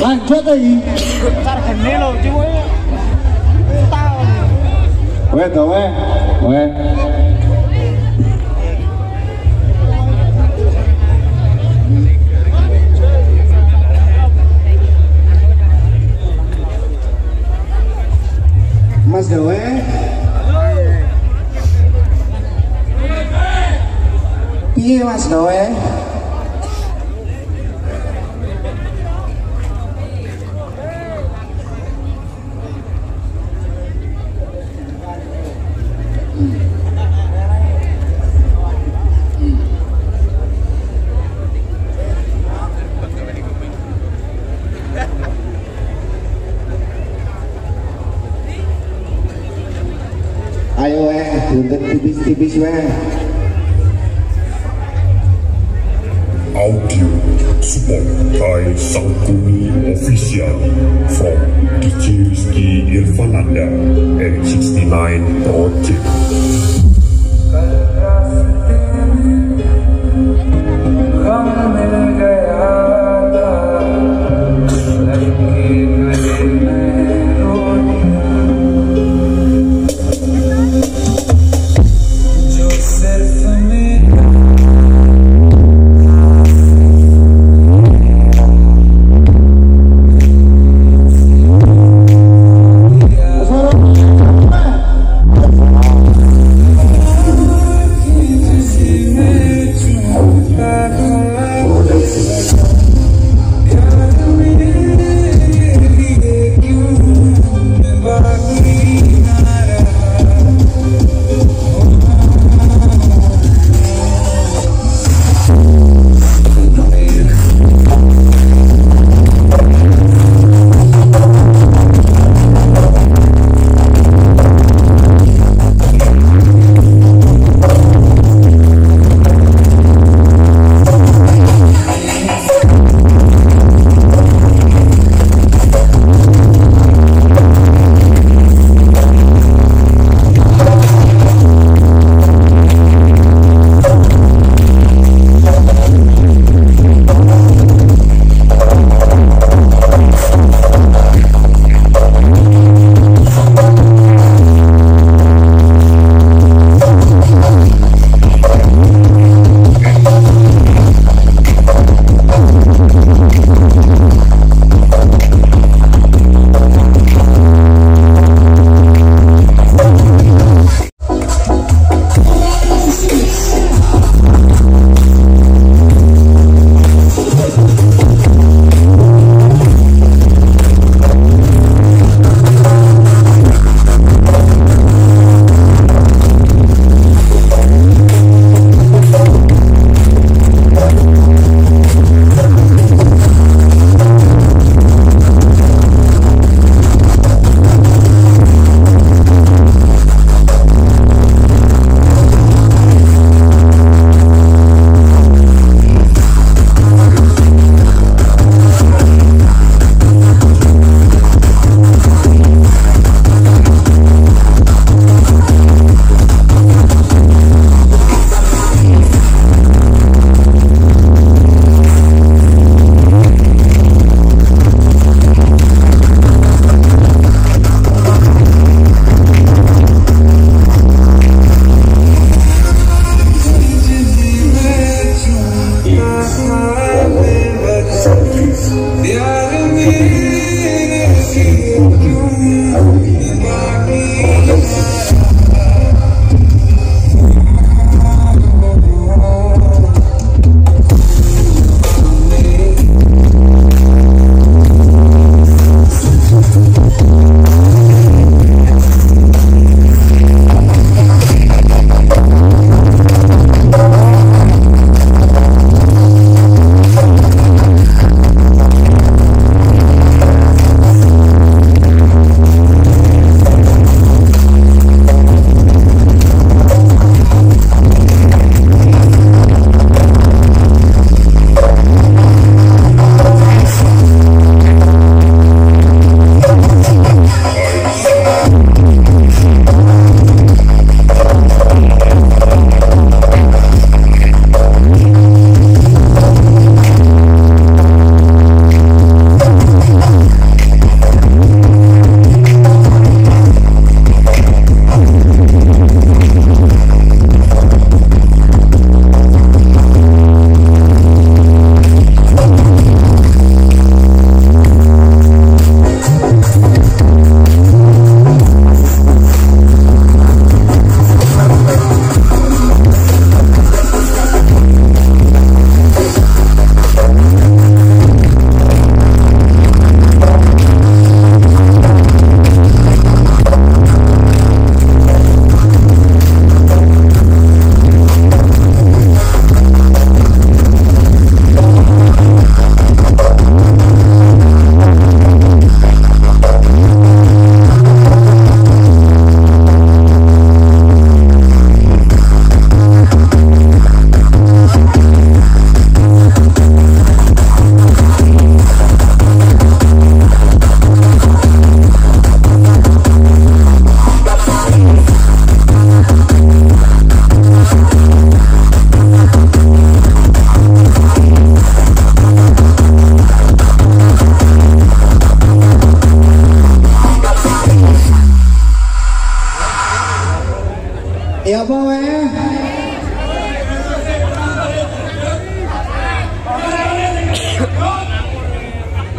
Lanjut lagi. Sargene lho cuy. Weh to weh. Weh. Mas Doe. Ayo untuk tipis-tipis Audio support by Sang BUMI Official from DJ Rizky Irfananda and 69 Project.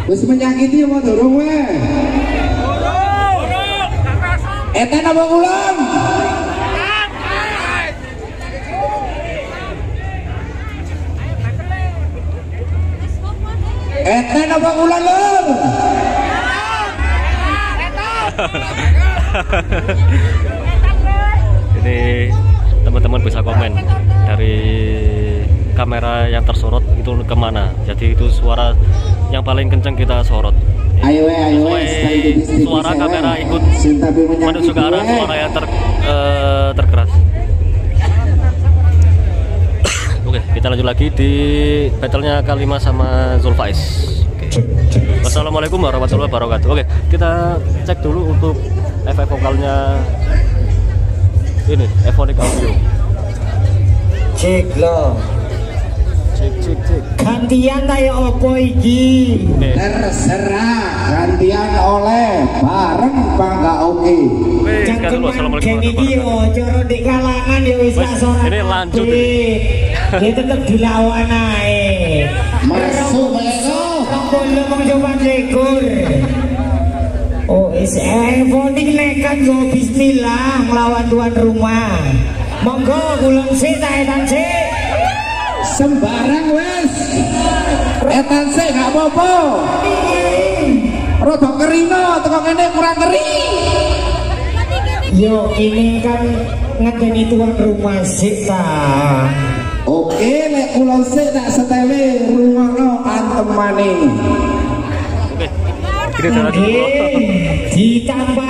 Wis menyakiti apa durung we? Eten apa ulang? Eten apa ulang lur? Ini teman-teman bisa komen dari kamera yang tersorot itu kemana. Jadi itu suara yang paling kencang kita sorot. Ayo Suara kamera ikut menuju ke arah suara yang terkeras. Oke, kita lanjut lagi di battlenya Kalima sama Zulfaiz. Wassalamualaikum warahmatullahi wabarakatuh. Oke, kita cek dulu untuk efek vokalnya ini EVONIX audio. Cek lo. Cek. Gantian tayo opo iki? Terserah gantian oleh bareng bangga oke. Assalamualaikum warahmatullahi wabarakatuh. Cara di kalangan ya wis ini lanjut ini. Dia tetep dilawan ae. Masuk. Boleh mencoba rekor. Oh, EVONIX nekat go bismillah ngelawan tuan rumah. Monggo ulang sih etan sih. Sembarang wes. Etan sih gak apa-apa. Rodok kerino teko kene kurang kering. Yo ini kan ngedeni tuan rumah sih ta. Oke, lek kula sik tak setele rungono antemane. Oke. Kita jalan dulu. Ditambah